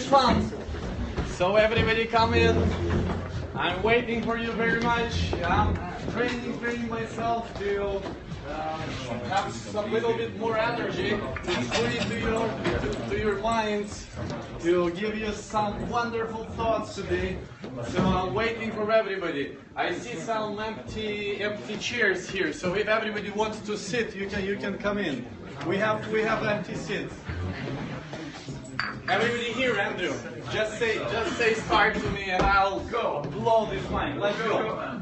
fun. So everybody come in. I'm waiting for you very much. I'm training myself to have a little bit more energy, put it to your minds, to give you some wonderful thoughts today. So I'm waiting for everybody. I see some empty chairs here. So if everybody wants to sit, you can come in. We have empty seats. Everybody here, Andrew. Just say start to me and I'll go. Blow this mic. Let's go.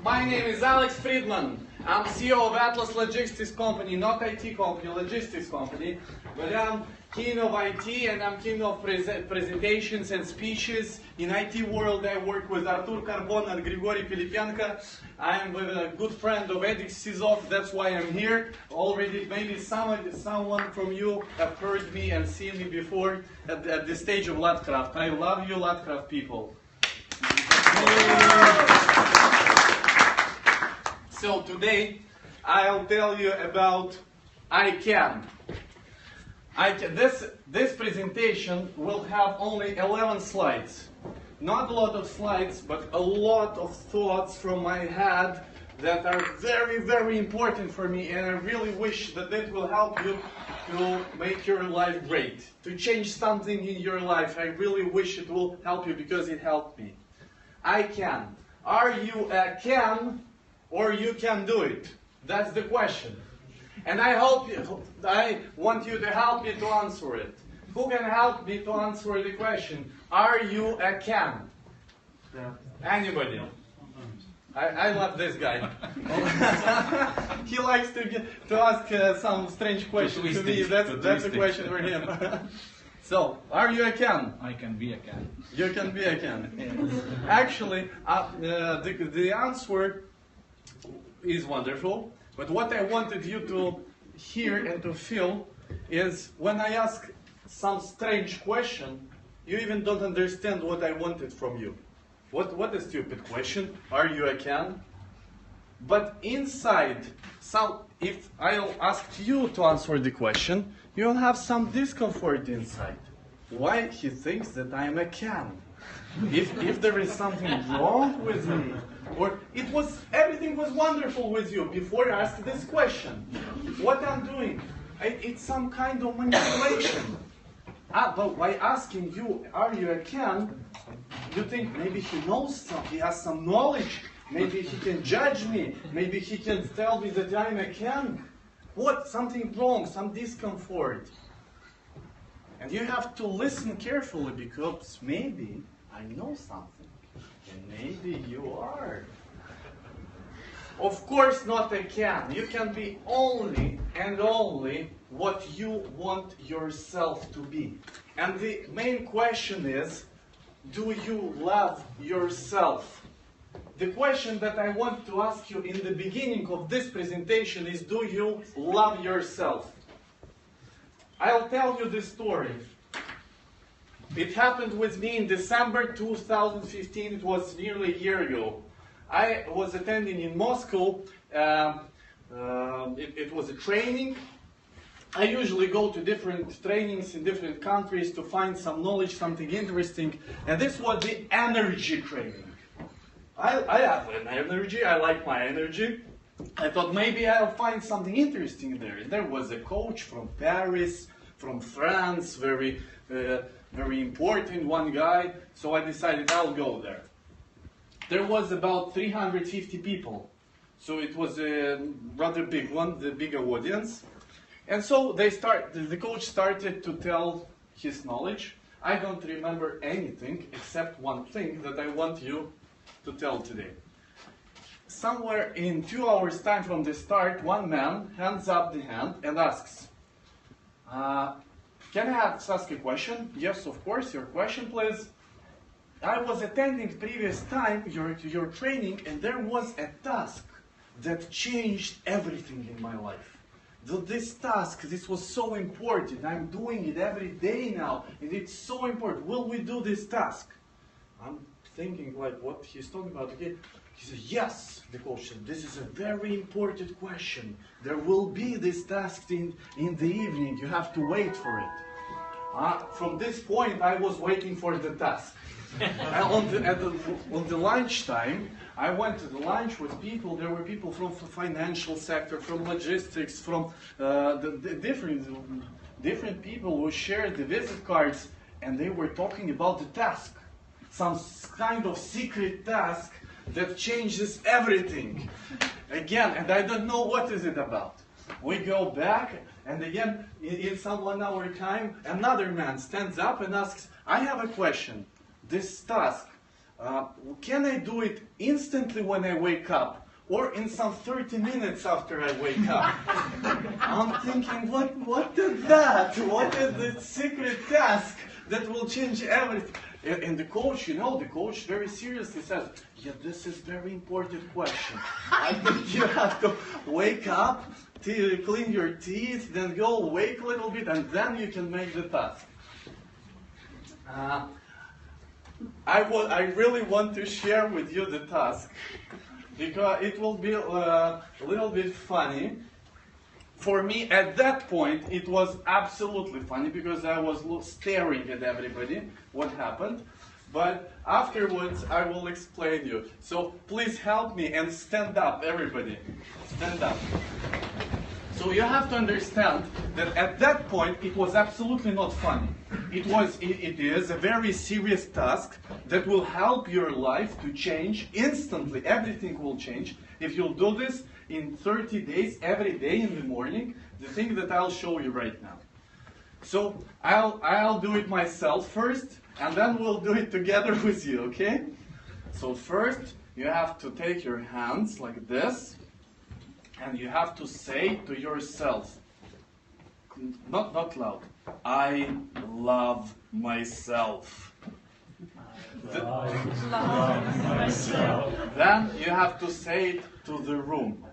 My name is Alex Fridman. I'm CEO of Atlas Logistics Company, not IT company, logistics company. But I'm king of IT and I'm king of presentations and speeches. In IT world, I work with Artur Carbon and Grigory Pilipenko. I'm a good friend of Edix Sizov, that's why I'm here. Already, maybe someone from you have heard me and seen me before at the stage of Latcraft. I love you, Latcraft people. So today, I'll tell you about iCAN. This presentation will have only 11 slides. Not a lot of slides, but a lot of thoughts from my head that are very, very important for me, and I really wish that it will help you to make your life great, to change something in your life. I really wish it will help you because it helped me. I can. Are you a can or you can do it? That's the question. And I want you to help me to answer it. Who can help me to answer the question? Are you a can? Yeah. Anybody? I love this guy. He likes to ask some strange questions to me. That's a question for him. So, are you a can? I can be a can. You can be a can. Yes. Actually, the answer is wonderful. But what I wanted you to hear and to feel is when I ask some strange question, you even don't understand what I wanted from you. What a stupid question. Are you a can? But inside, if I'll ask you to answer the question, you'll have some discomfort inside. Why he thinks that I'm a can? If there is something wrong with me, or everything was wonderful with you before I asked this question. What I'm doing, it's some kind of manipulation. But by asking you, are you a can, you think maybe he knows something, he has some knowledge, maybe he can judge me, maybe he can tell me that I'm a can. What? Something wrong, some discomfort. And you have to listen carefully because maybe I know something. And maybe you are. Of course not a can. You can be only and only what you want yourself to be. And the main question is, do you love yourself? The question that I want to ask you in the beginning of this presentation is, do you love yourself? I'll tell you the story. It happened with me in December 2015. It was nearly a year ago. I was attending in Moscow. It was a training. I usually go to different trainings in different countries to find some knowledge, something interesting. And this was the energy training. I have an energy. I like my energy. I thought maybe I'll find something interesting there. There was a coach from Paris, from France, very important, one guy. So I decided I'll go there. There was about 350 people. So it was a rather big one, the bigger audience. And so the coach started to tell his knowledge. I don't remember anything except one thing that I want you to tell today. Somewhere in 2 hours time from the start, one man hands up the hand and asks, can I ask a question? Yes, of course, your question please. I was attending previous time your training and there was a task that changed everything in my life. This task, this was so important. I'm doing it every day now and it's so important. Will we do this task? I'm thinking like what he's talking about again. He said, yes, the coach said, this is a very important question. There will be this task in the evening. You have to wait for it. From this point, I was waiting for the task. On the lunchtime, I went to the lunch with people. There were people from the financial sector, from logistics, from the different people who shared the visit cards, and they were talking about the task, some kind of secret task that changes everything. Again, and I don't know what is it about. We go back, and again, in some 1 hour time, another man stands up and asks, I have a question. This task, can I do it instantly when I wake up, or in some 30 minutes after I wake up? I'm thinking, what is that? What is the secret task that will change everything? And the coach, the coach very seriously says, yeah, this is very important question. I think you have to wake up, clean your teeth, then go wake a little bit, and then you can make the task. I really want to share with you the task, because it will be a little bit funny. For me, at that point, it was absolutely funny, because I was staring at everybody, what happened. But afterwards, I will explain you. So please help me and stand up, everybody. Stand up. So you have to understand that at that point, it was absolutely not funny. It is a very serious task that will help your life to change instantly. Everything will change. If you'll do this in 30 days, every day in the morning, the thing that I'll show you right now. So I'll do it myself first, and then we'll do it together with you, okay? So first, you have to take your hands like this, and you have to say to yourself, not loud, I love myself. Then you have to say it to the room,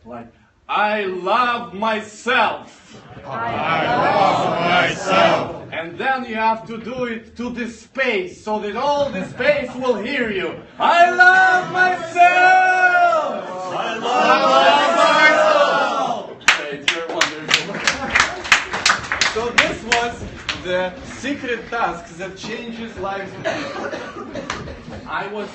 like, I love myself. I love myself. And then you have to do it to the space, so that all the space will hear you. I love myself. I love myself. Great, you're wonderful. So this was the secret task that changes lives of people. I was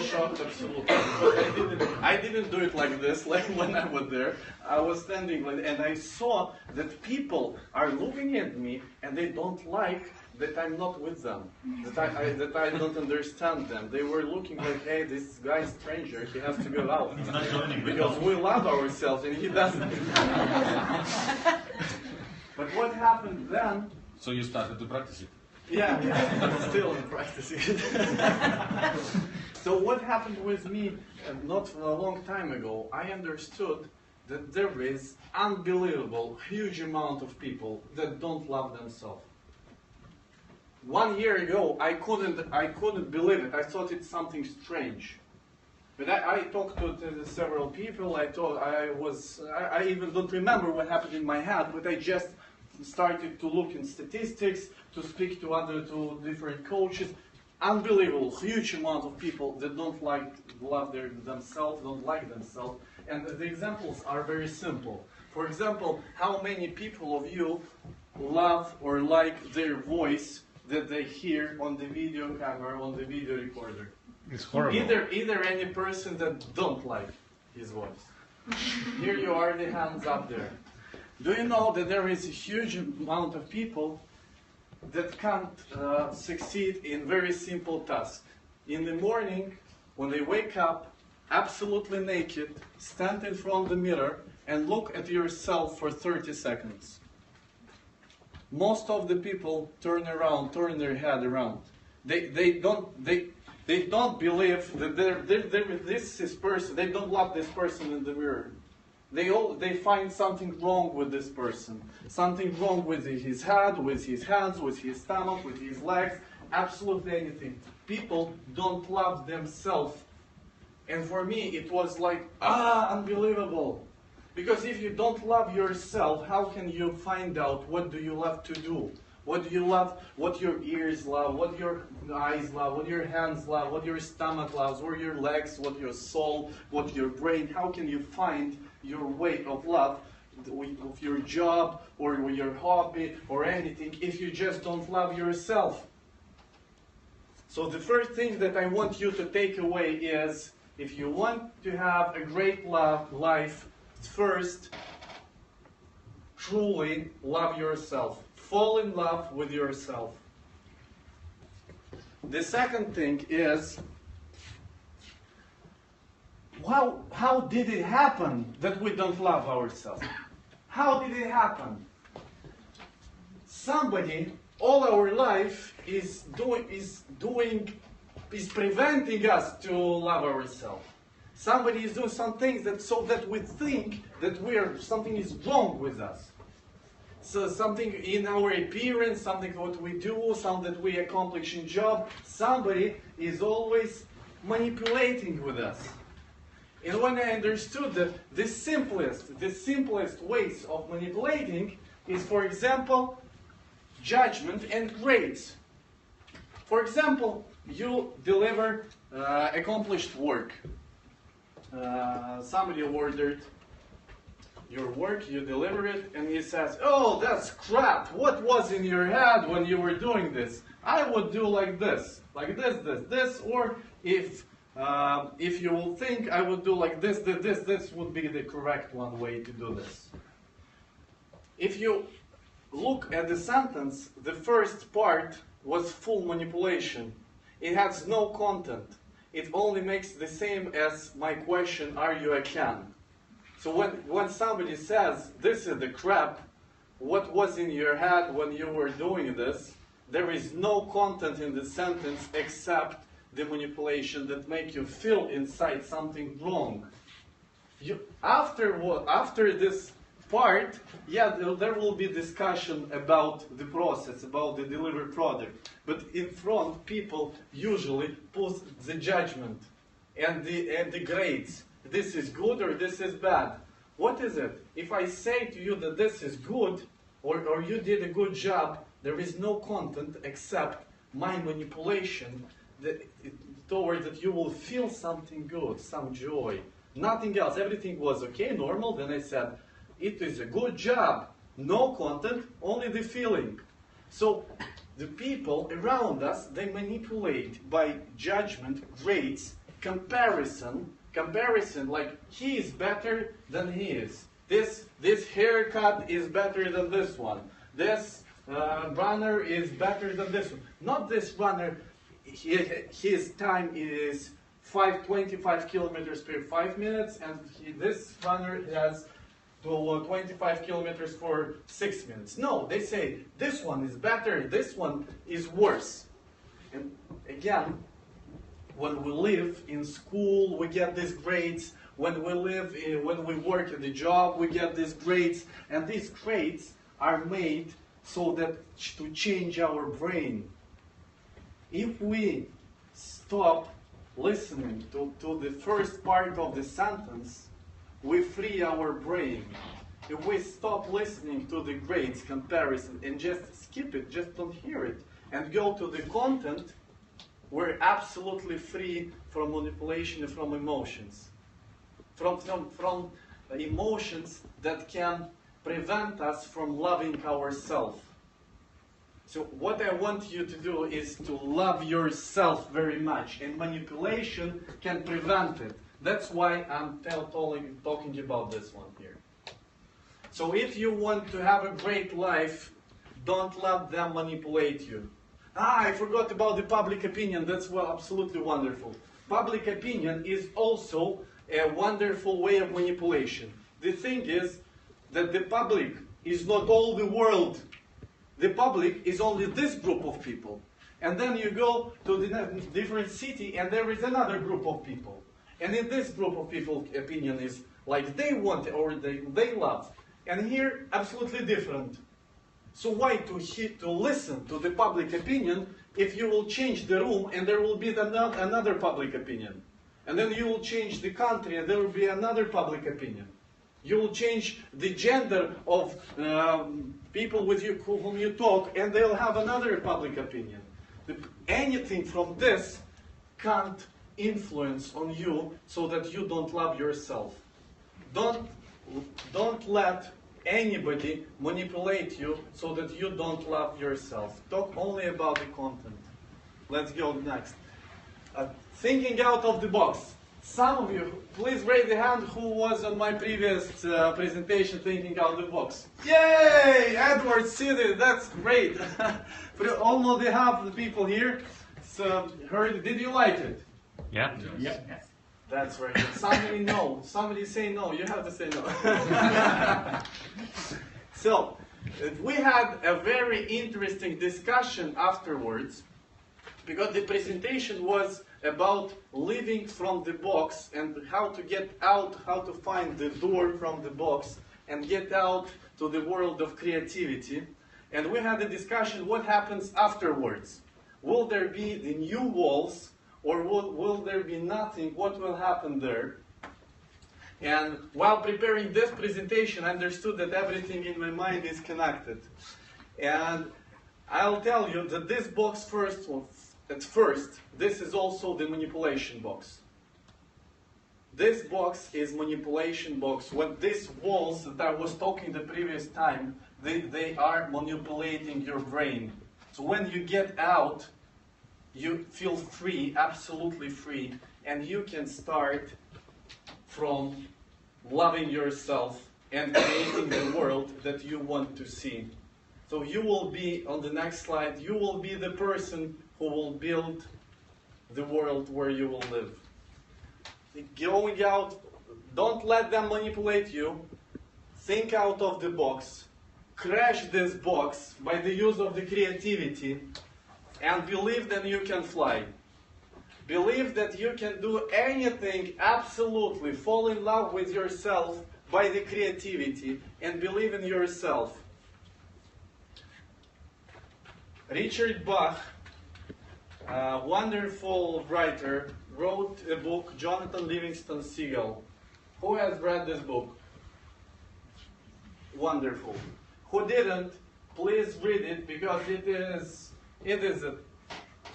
shocked absolutely, because I didn't do it like this, like when I was there. I was standing and I saw that people are looking at me and they don't like that I'm not with them, that I don't understand them. They were looking like, hey, this guy's stranger, he has to go out. Because we love ourselves and he doesn't. But what happened then? So you started to practice it? Yeah, I'm still in practicing it. So what happened with me not a long time ago, I understood that there is unbelievable, huge amount of people that don't love themselves. 1 year ago, I couldn't believe it. I thought it's something strange. But I talked to several people. I even don't remember what happened in my head, but I just started to look in statistics, to speak to different coaches. Unbelievable, huge amount of people that don't love themselves, don't like themselves. And the examples are very simple. For example, how many people of you love or like their voice that they hear on the video camera, on the video recorder? It's horrible. Either any person that don't like his voice. Here you are, the hands up there. Do you know that there is a huge amount of people that can't succeed in very simple tasks? In the morning, when they wake up, absolutely naked, stand in front of the mirror and look at yourself for 30 seconds. Most of the people turn their head around. They don't believe that this person, they don't love this person in the mirror. They find something wrong with this person. Something wrong with his head, with his hands, with his stomach, with his legs, absolutely anything. People don't love themselves. And for me, it was like, unbelievable. Because if you don't love yourself, how can you find out what do you love to do? What do you love, what your ears love, what your eyes love, what your hands love, what your stomach loves, or your legs, what your soul, what your brain. How can you find your way of love of your job or your hobby or anything if you just don't love yourself. So the first thing that I want you to take away is, if you want to have a great life, first, truly love yourself. Fall in love with yourself. The second thing is, how did it happen that we don't love ourselves? How did it happen? Somebody all our life is preventing us to love ourselves. Somebody is doing some things so that we think that something is wrong with us. So something in our appearance, something what we do, something that we accomplish in job, somebody is always manipulating with us. And when I understood that the simplest ways of manipulating is, for example, judgment and grades. For example, you deliver accomplished work. Somebody ordered your work, you deliver it, and he says, "Oh, that's crap. What was in your head when you were doing this? I would do like this, this, or if you will think I would do like this would be the correct way to do this." If you look at the sentence, the first part was full manipulation. It has no content. It only makes the same as my question, "Are you a can?" So when somebody says, "This is the crap, what was in your head when you were doing this?" there is no content in the sentence except the manipulation that make you feel inside something wrong. After this part, there will be discussion about the process, about the delivered product. But in front, people usually put the judgment and the grades. This is good or this is bad. What is it? If I say to you that this is good or you did a good job, there is no content except my manipulation toward that you will feel something good, some joy. Nothing else. Everything was okay, normal. Then I said, "It is a good job." No content, only the feeling. So the people around us, they manipulate by judgment, grades, comparison, like he is better than he is. This haircut is better than this one. This runner is better than this one. Not this runner, his time is 25 kilometers per 5 minutes, and this runner has 25 kilometers for 6 minutes. No, they say this one is better, this one is worse. And again, when we live in school, we get these grades. When we work in the job, we get these grades. And these grades are made so that to change our brain. If we stop listening to the first part of the sentence, we free our brain. If we stop listening to the grades comparison and just skip it, just don't hear it, and go to the content, we're absolutely free from manipulation and from emotions. From emotions that can prevent us from loving ourselves. So what I want you to do is to love yourself very much, and manipulation can prevent it. That's why I'm talking about this one here. So if you want to have a great life, don't let them manipulate you. I forgot about the public opinion. That's absolutely wonderful. Public opinion is also a wonderful way of manipulation. The thing is that the public is not all the world. The public is only this group of people. And then you go to the different city and there is another group of people. And in this group of people, opinion is like they want or they love. And here, absolutely different. So why to listen to the public opinion if you will change the room and there will be another public opinion? And then you will change the country and there will be another public opinion. You will change the gender of people with whom you talk and they'll have another public opinion. Anything from this can't influence on you so that you don't love yourself. Don't let anybody manipulate you so that you don't love yourself. Talk only about the content. Let's go next. Thinking out of the box. Some of you, please raise the hand who was on my previous presentation, Thinking Out the Box. Yay! Edward, Sidney, that's great. For almost half the people here, so heard. Did you like it? Yeah. Yeah. That's right. Somebody no. Somebody say no. You have to say no. So, we had a very interesting discussion afterwards, because the presentation was about living from the box and how to get out, how to find the door from the box and get out to the world of creativity. And we had a discussion what happens afterwards. Will there be the new walls, or will there be nothing? What will happen there? And while preparing this presentation, I understood that everything in my mind is connected. And I'll tell you that this box at first, this is also the manipulation box. This box is manipulation box. What these walls that I was talking the previous time, they are manipulating your brain. So when you get out, you feel free, absolutely free, and you can start from loving yourself and creating the world that you want to see. So you will be, on the next slide, you will be the person who will build the world where you will live. Going out, don't let them manipulate you. Think out of the box. Crash this box by the use of the creativity, and believe that you can fly. Believe that you can do anything, absolutely. Fall in love with yourself by the creativity, and believe in yourself. Richard Bach, a wonderful writer, wrote a book, Jonathan Livingston Seagull. Who has read this book? Wonderful. Who didn't, please read it, because it is a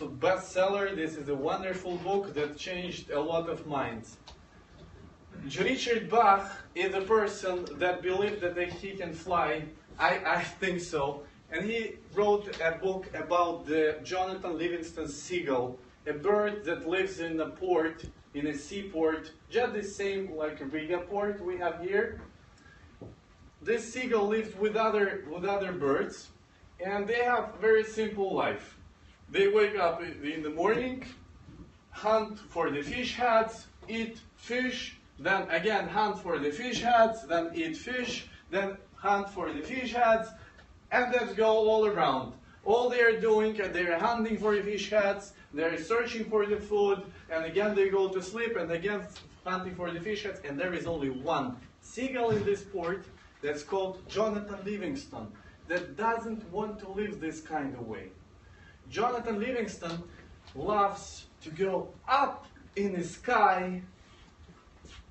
bestseller. This is a wonderful book that changed a lot of minds. Richard Bach is a person that believed that he can fly. I think so. And he wrote a book about the Jonathan Livingston Seagull, a bird that lives in a port, in a seaport, just the same like a Riga port we have here. This seagull lives with other birds, and they have a very simple life. They wake up in the morning, hunt for the fish heads, eat fish, then again hunt for the fish heads, then eat fish, then hunt for the fish heads, and that go all around. All they are doing, they're hunting for the fish heads, they're searching for the food, and again they go to sleep, and again hunting for the fish heads, and there is only one seagull in this port that's called Jonathan Livingston, that doesn't want to live this kind of way. Jonathan Livingston loves to go up in the sky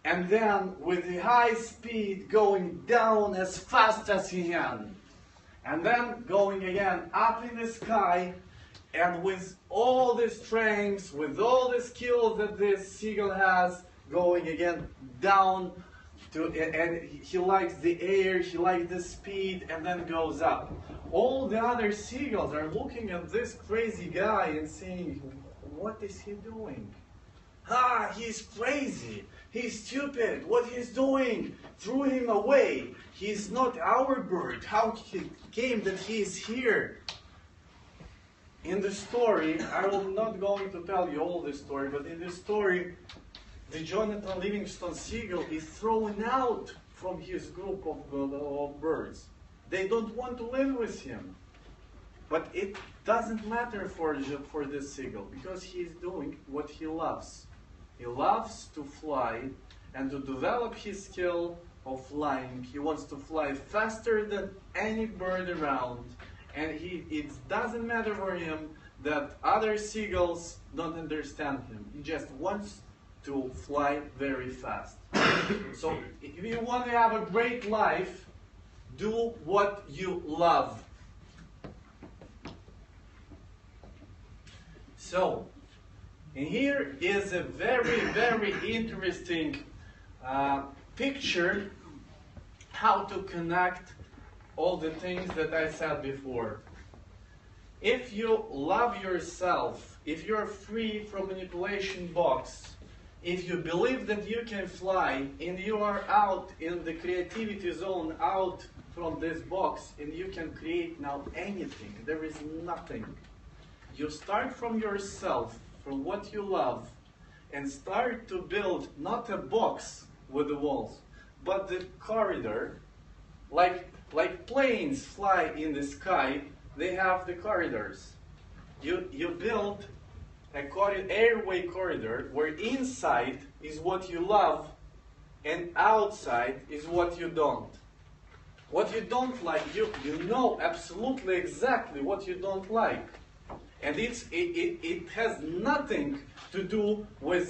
and then with a high speed going down as fast as he can. And then going again up in the sky, and with all the strength, with all the skills that this seagull has, going again down to, and he likes the air, he likes the speed, and then goes up. All the other seagulls are looking at this crazy guy and saying, what is he doing? He's crazy. He's stupid. What he's doing? Threw him away. He's not our bird. How he came that he is here? In the story, I am not going to tell you all the story, but in the story, the Jonathan Livingston Seagull is thrown out from his group of birds. They don't want to live with him. But it doesn't matter for this seagull, because he is doing what he loves. He loves to fly and to develop his skill of flying. He wants to fly faster than any bird around. And it doesn't matter for him that other seagulls don't understand him. He just wants to fly very fast. So if you want to have a great life, do what you love. So, and here is a very, very interesting picture how to connect all the things that I said before. If you love yourself, if you're free from manipulation box, if you believe that you can fly and you are out in the creativity zone, out from this box, and you can create now anything, there is nothing. You start from yourself, from what you love, and start to build not a box with the walls, but the corridor. Like planes fly in the sky, they have the corridors. You build a airway corridor where inside is what you love and outside is what you don't. What you don't like, you know absolutely exactly what you don't like. And it has nothing to do with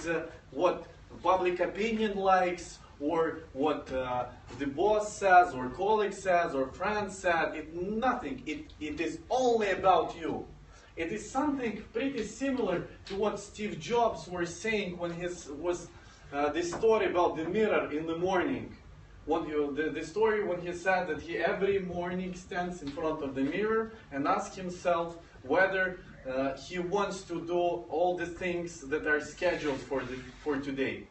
what public opinion likes, or what the boss says, or colleague says, or friend said. Nothing. It is only about you. It is something pretty similar to what Steve Jobs was saying when was this story about the mirror in the morning. The story when he said that he every morning stands in front of the mirror and asks himself whether he wants to do all the things that are scheduled for today.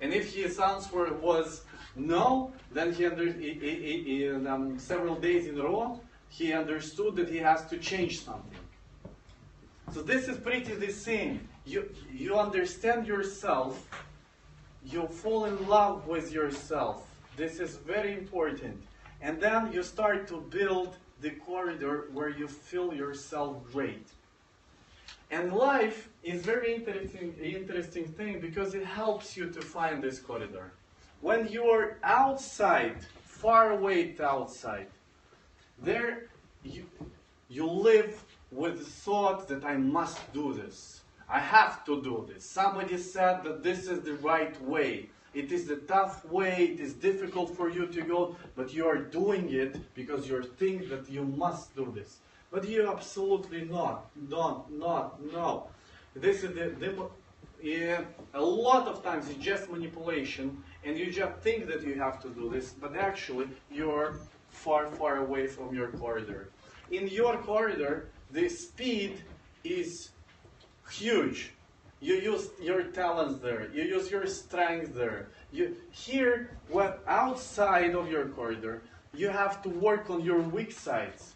And if his answer was no, then several days in a row, he understood that he has to change something. So this is pretty the same. You understand yourself, you fall in love with yourself. This is very important. And then you start to build the corridor where you feel yourself great. And life is very interesting thing because it helps you to find this corridor. When you are outside, far away outside, there you live with the thought that I must do this. I have to do this. Somebody said that this is the right way. It is the tough way, it is difficult for you to go, but you are doing it because you think that you must do this. But you absolutely not. No. This is a lot of times it's just manipulation, and you just think that you have to do this, but actually you're far away from your corridor. In your corridor, the speed is huge. You use your talents there. You use your strength there. Here, outside of your corridor, you have to work on your weak sides.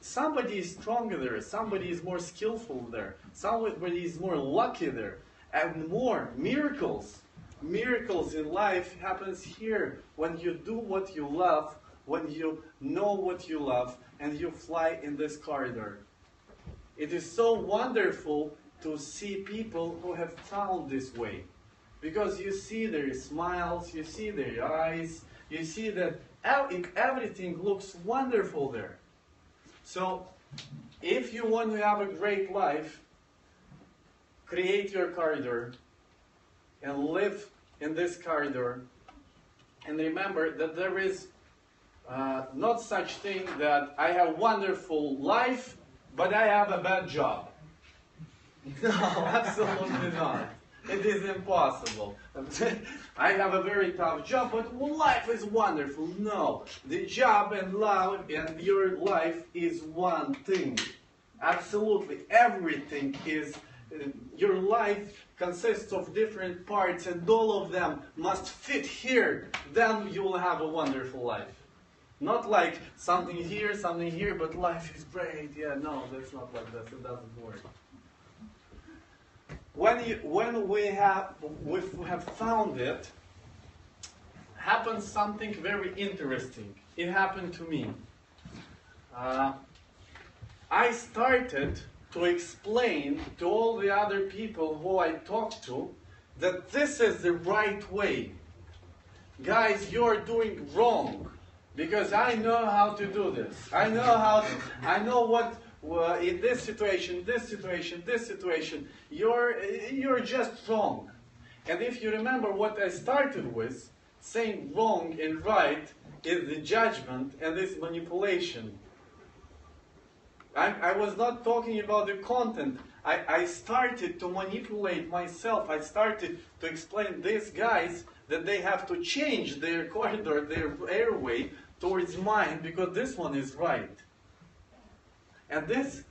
Somebody is stronger there. Somebody is more skillful there. Somebody is more lucky there. And more miracles. Miracles in life happens here when you do what you love, when you know what you love, and you fly in this corridor. It is so wonderful to see people who have found this way. Because you see their smiles, you see their eyes, you see that everything looks wonderful there. So, if you want to have a great life, create your corridor and live in this corridor. And remember that there is not such thing that I have a wonderful life, but I have a bad job. No, absolutely not. It is impossible. I have a very tough job, but life is wonderful. No, the job and love and your life is one thing. Absolutely, everything is. Your life consists of different parts, and all of them must fit here. Then you will have a wonderful life. Not like something here, but life is great. Yeah, no, that's not like that. It doesn't work. When we have found it, happens something very interesting. It happened to me. I started to explain to all the other people who I talked to that this is the right way. Guys, you're doing wrong because I know how to do this. I know what. In this situation, you're just wrong. And if you remember what I started with, saying wrong and right is the judgment and this manipulation. I was not talking about the content. I started to manipulate myself. I started to explain these guys, that they have to change their corridor, their airway towards mine because this one is right. And this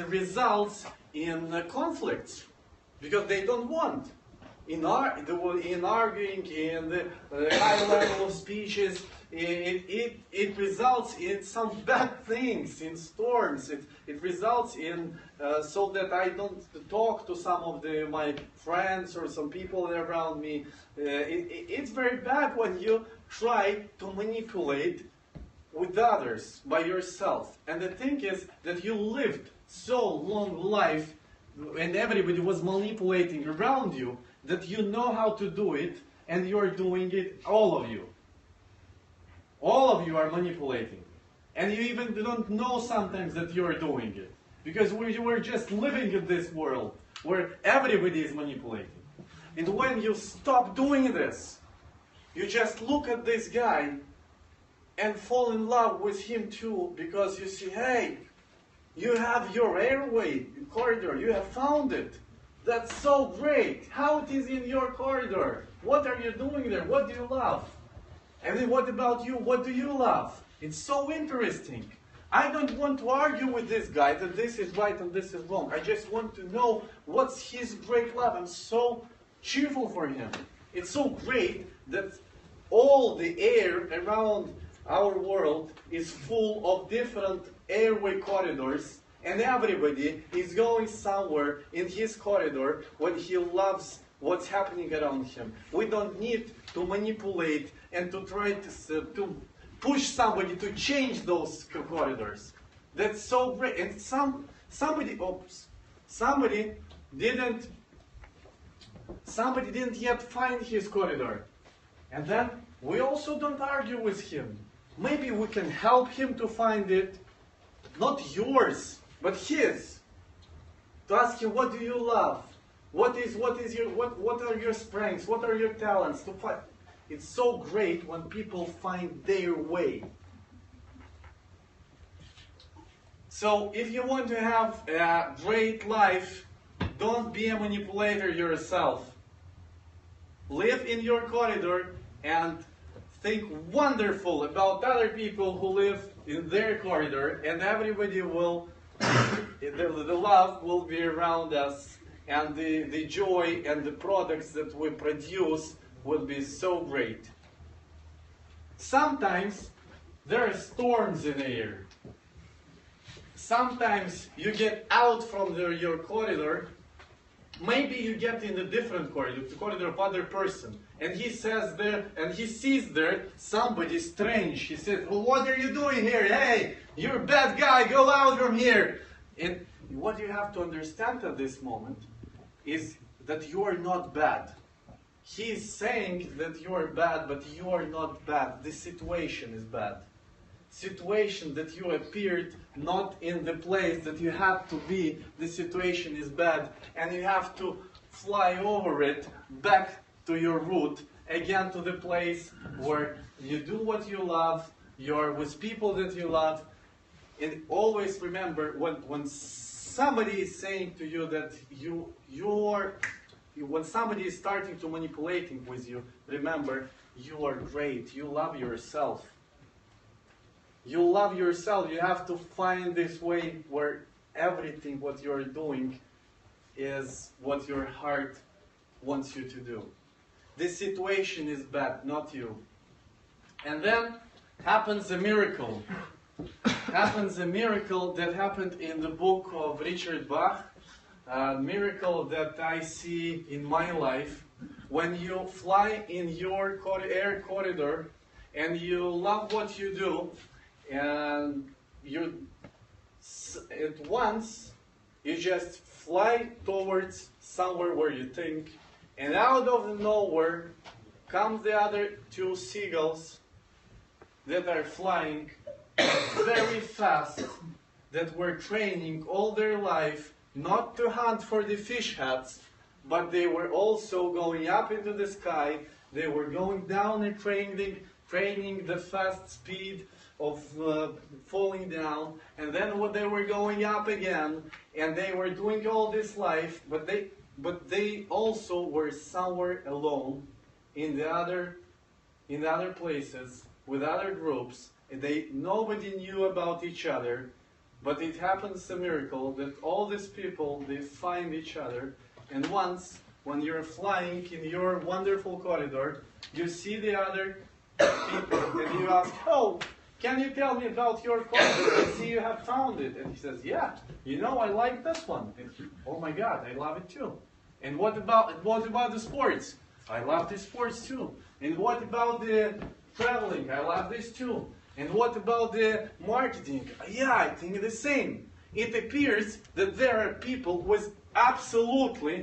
results in conflicts because they don't want. In arguing, in the high level of speeches, it results in some bad things, in storms. It results in so that I don't talk to some of my friends or some people around me. It's very bad when you try to manipulate with others by yourself. And the thing is that you lived so long life and everybody was manipulating around you that you know how to do it and you're doing it, all of you. All of you are manipulating. And you even don't know sometimes that you're doing it. Because we're just living in this world where everybody is manipulating. And when you stop doing this, you just look at this guy and fall in love with him too, because you see, hey, you have your airway corridor, you have found it. That's so great. How it is in your corridor? What are you doing there? What do you love? And then what about you? What do you love? It's so interesting. I don't want to argue with this guy that this is right and this is wrong. I just want to know what's his great love. I'm so cheerful for him. It's so great that all the air around our world is full of different airway corridors, and everybody is going somewhere in his corridor when he loves what's happening around him. We don't need to manipulate and to try to push somebody to change those corridors. That's so great. And somebody didn't yet find his corridor. And then we also don't argue with him. Maybe we can help him to find it, not yours, but his. To ask him, what do you love? What are your strengths? What are your talents? To find. It's so great when people find their way. So if you want to have a great life, don't be a manipulator yourself. Live in your corridor and think wonderful about other people who live in their corridor, and everybody will, the love will be around us, and the joy and the products that we produce will be so great. Sometimes there are storms in the air. Sometimes you get out from your corridor. Maybe you get in a different corridor, the corridor of other person, and he says there, and he sees there somebody strange. He says, well, what are you doing here? Hey, you're a bad guy, go out from here. And what you have to understand at this moment is that you are not bad. He is saying that you are bad, but you are not bad. The situation is bad. Situation that you appeared not in the place that you had to be, the situation is bad, and you have to fly over it back to your root, again to the place where you do what you love, you're with people that you love, and always remember when somebody is saying to you that when somebody is starting to manipulating with you, remember, you are great, you love yourself. You love yourself. You have to find this way where everything what you're doing is what your heart wants you to do. This situation is bad, not you. And then happens a miracle. Happens a miracle that happened in the book of Richard Bach. A miracle that I see in my life. When you fly in your air corridor and you love what you do, and at once you just fly towards somewhere where you think, and out of nowhere come the other two seagulls that are flying very fast, that were training all their life not to hunt for the fish heads, but they were also going up into the sky. They were going down and training the fast speed of falling down, and then what they were going up again, and they were doing all this life, but but they also were somewhere alone in the other places with other groups, and nobody knew about each other. But it happens a miracle that all these people, they find each other, and once when you're flying in your wonderful corridor, you see the other people and you ask, "Oh, can you tell me about your corridor? I see you have found it." And he says, "Yeah, I like this one." And "Oh my God, I love it too." "And what about the sports?" "I love the sports too." "And what about the traveling?" "I love this too." "And what about the marketing?" "Yeah, I think the same." It appears that there are people with absolutely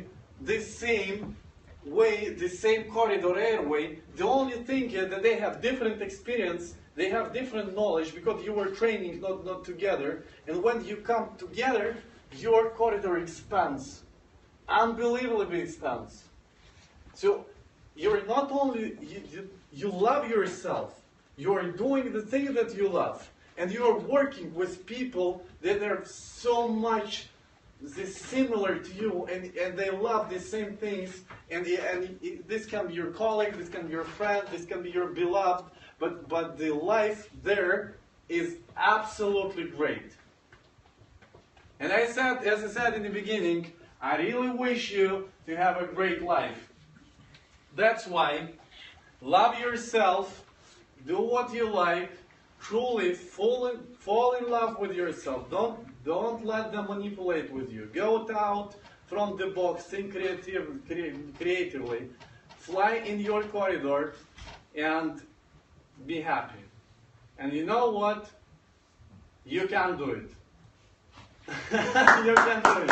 the same way, the same corridor airway. The only thing is that they have different experience, they have different knowledge because you were training not together. And when you come together, your corridor expands. Unbelievably expands. So you're not only, you love yourself. You are doing the thing that you love, and you are working with people that are so much similar to you, and they love the same things, and this can be your colleague, this can be your friend, this can be your beloved, but the life there is absolutely great. And as I said in the beginning, I really wish you to have a great life. That's why love yourself. Do what you like. Truly fall in love with yourself. Don't let them manipulate with you. Go out from the box. Think creatively. Fly in your corridor and be happy. And you know what? You can do it. You can do it.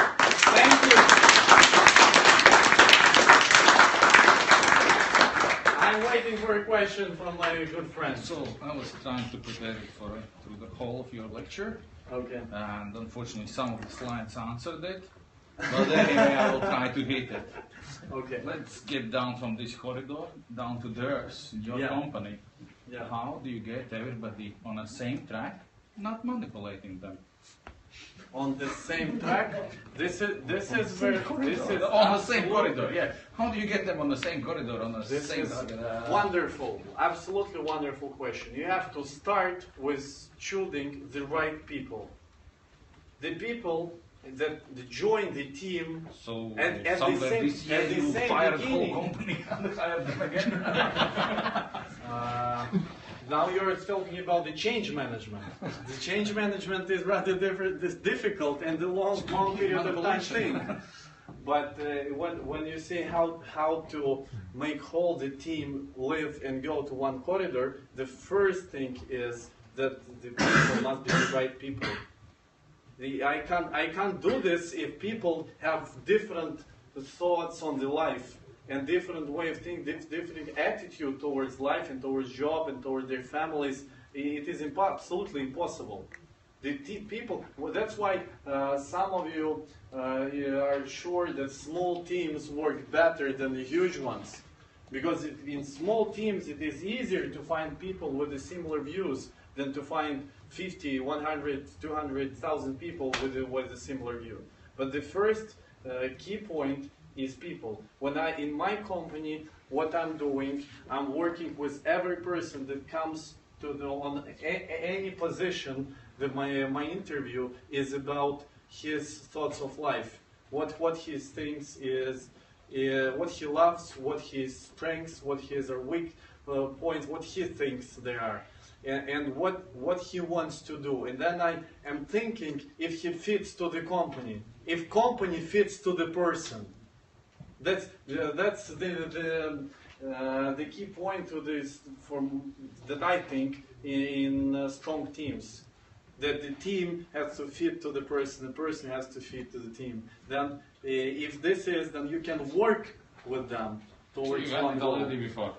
Thank you. I'm waiting for a question from my good friend. So I was trying to prepare it through the whole of your lecture. Okay. And unfortunately some of the slides answered it. But anyway, I will try to hit it. Okay. Let's get down from this corridor down to theirs, your company. Yeah. How do you get everybody on the same track, not manipulating them? On the same track. This is on the same corridor. Yeah. How do you get them on the same corridor on the This same? is wonderful, absolutely wonderful question. You have to start with choosing the right people. The people that join the team. So at somewhere the this year you same fired the whole beginning. company and hired them again. Now you're talking about the change management. The change management is rather difficult and a long period of time thing. But when you say how to make all the team live and go to one corridor, the first thing is that the people must be the right people. I can't do this if people have different thoughts on the life and different way of thinking, different attitude towards life and towards job and towards their families. It is absolutely impossible. The people. Well, that's why some of you are sure that small teams work better than the huge ones, because in small teams it is easier to find people with the similar views than to find 50, 100, 200,000 people with a similar view. But the first key point is people. When in my company, what I'm doing, I'm working with every person that comes to on any position. That my interview is about his thoughts of life, what he thinks is, what he loves, what his strengths, what his weak points, what he thinks they are, and what he wants to do. And then I am thinking if he fits to the company, if company fits to the person. That's the key point to this that I think in strong teams. That the team has to fit to the person has to fit to the team. Then, if this is, then you can work with them towards so you had it already before.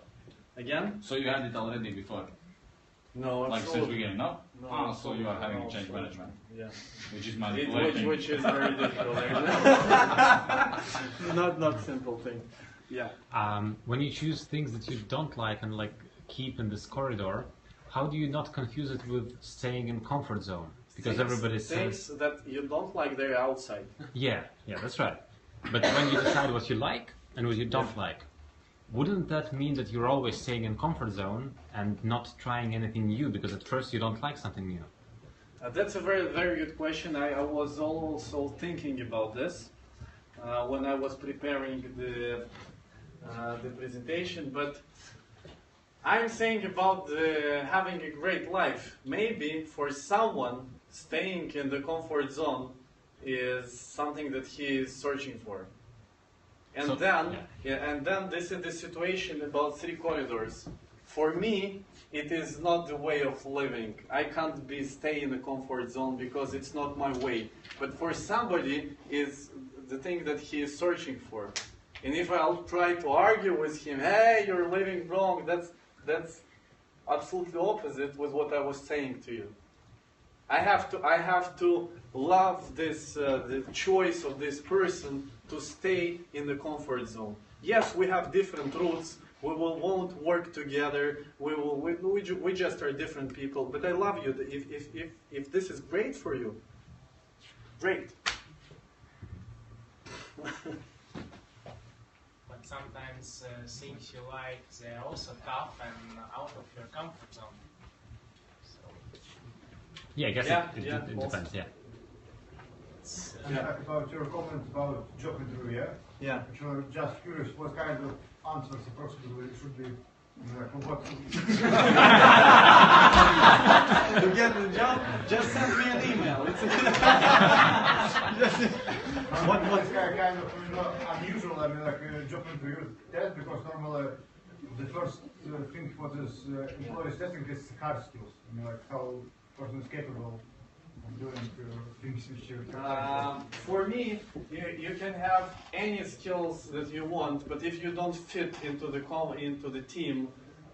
Again? So you had it already before. No, like absolutely. since beginning, no? No, So you are having no, change management. Yeah. Which is manipulating. Which is very difficult. not simple thing. Yeah. When you choose things that you don't like and keep in this corridor, how do you not confuse it with staying in comfort zone? Because everybody says things that you don't like, they're outside. yeah, that's right. But when you decide what you like and what you don't like, wouldn't that mean that you're always staying in comfort zone and not trying anything new because at first you don't like something new? That's a very, very good question. I was also thinking about this when I was preparing the presentation, but I'm saying about having a great life. Maybe for someone, staying in the comfort zone is something that he is searching for. And So, then, yeah. and then this is the situation about 3 corridors. For me, it is not the way of living. I can't stay in the comfort zone because it's not my way. But for somebody, is the thing that he is searching for. And if I'll try to argue with him, hey, you're living wrong, that's absolutely opposite with what I was saying to you. I have to love this the choice of this person to stay in the comfort zone. Yes, we have different routes. We won't work together. We just are different people. But I love you. If this is great for you, great. But sometimes things you like, they're also tough and out of your comfort zone. So Yeah, I guess Yeah, it yeah, depends, yeah. it's, And about your comment about job interview, yeah? Yeah. Actually, just curious, what kind of answers approximately should be, for what? To get the job, just send me an email. What kind of unusual, job interview test? Because normally the first thing what is employees testing is hard skills. How person is capable of doing things which you. For me, you can have any skills that you want, but if you don't fit into the team,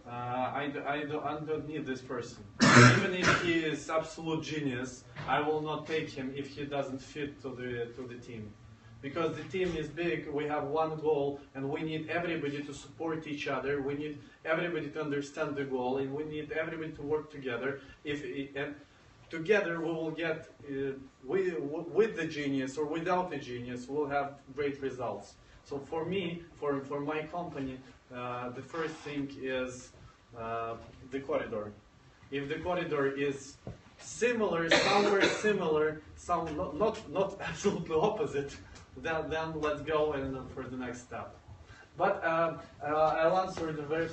I don't need this person. Even if he is absolute genius, I will not take him if he doesn't fit to the team. Because the team is big, we have one goal, and we need everybody to support each other. We need everybody to understand the goal, and we need everybody to work together. And together we will get, with the genius or without the genius, we'll have great results. So for me, for my company, the first thing is the corridor. If the corridor is similar, somewhere similar, not absolutely opposite, then let's go and for the next step. But I'll answer the very.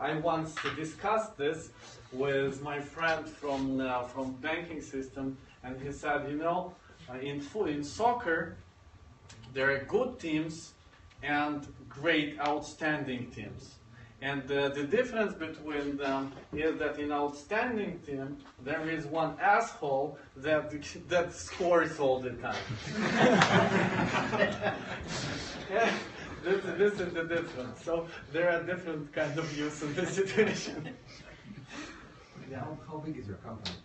I once discussed this with my friend from banking system, and he said, in soccer, there are good teams and great, outstanding teams. And the difference between them is that in outstanding team, there is one asshole that scores all the time. Yeah, this is the difference. So there are different kinds of views in this situation. Yeah. How big is your company?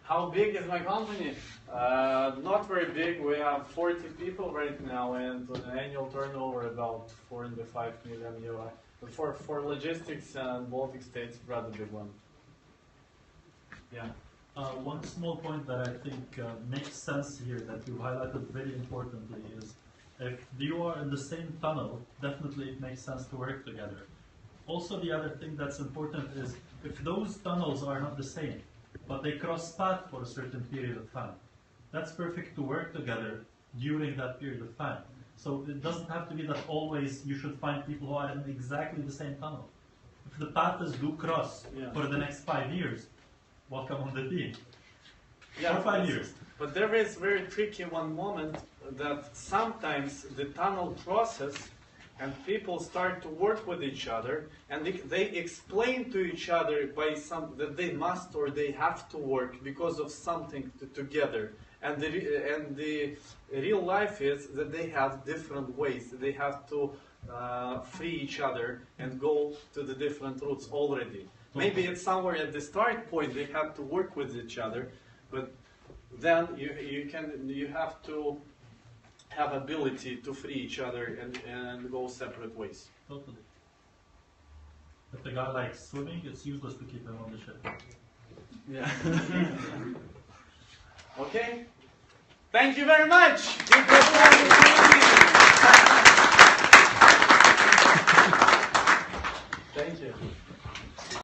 How big is my company? Not very big. We have 40 people right now, and an annual turnover about 4.5 million euro. For logistics and Baltic states, rather big one. Yeah. One small point that I think makes sense here that you highlighted very importantly is if you are in the same tunnel, definitely it makes sense to work together. Also, the other thing that's important is if those tunnels are not the same, but they cross paths for a certain period of time, that's perfect to work together during that period of time. So it doesn't have to be that always you should find people who are in exactly the same tunnel. If the paths do cross for the next 5 years, welcome on the team. Yeah, for 5 years. But there is very tricky one moment that sometimes the tunnel crosses and people start to work with each other and they explain to each other that they must or they have to work because of something together. And the real life is that they have different ways. They have to free each other and go to the different routes already. Maybe it's somewhere at the start point they have to work with each other, but then you have to have ability to free each other and go separate ways. Totally. If the guy likes swimming, it's useless to keep him on the ship. Yeah. Okay. Thank you very much.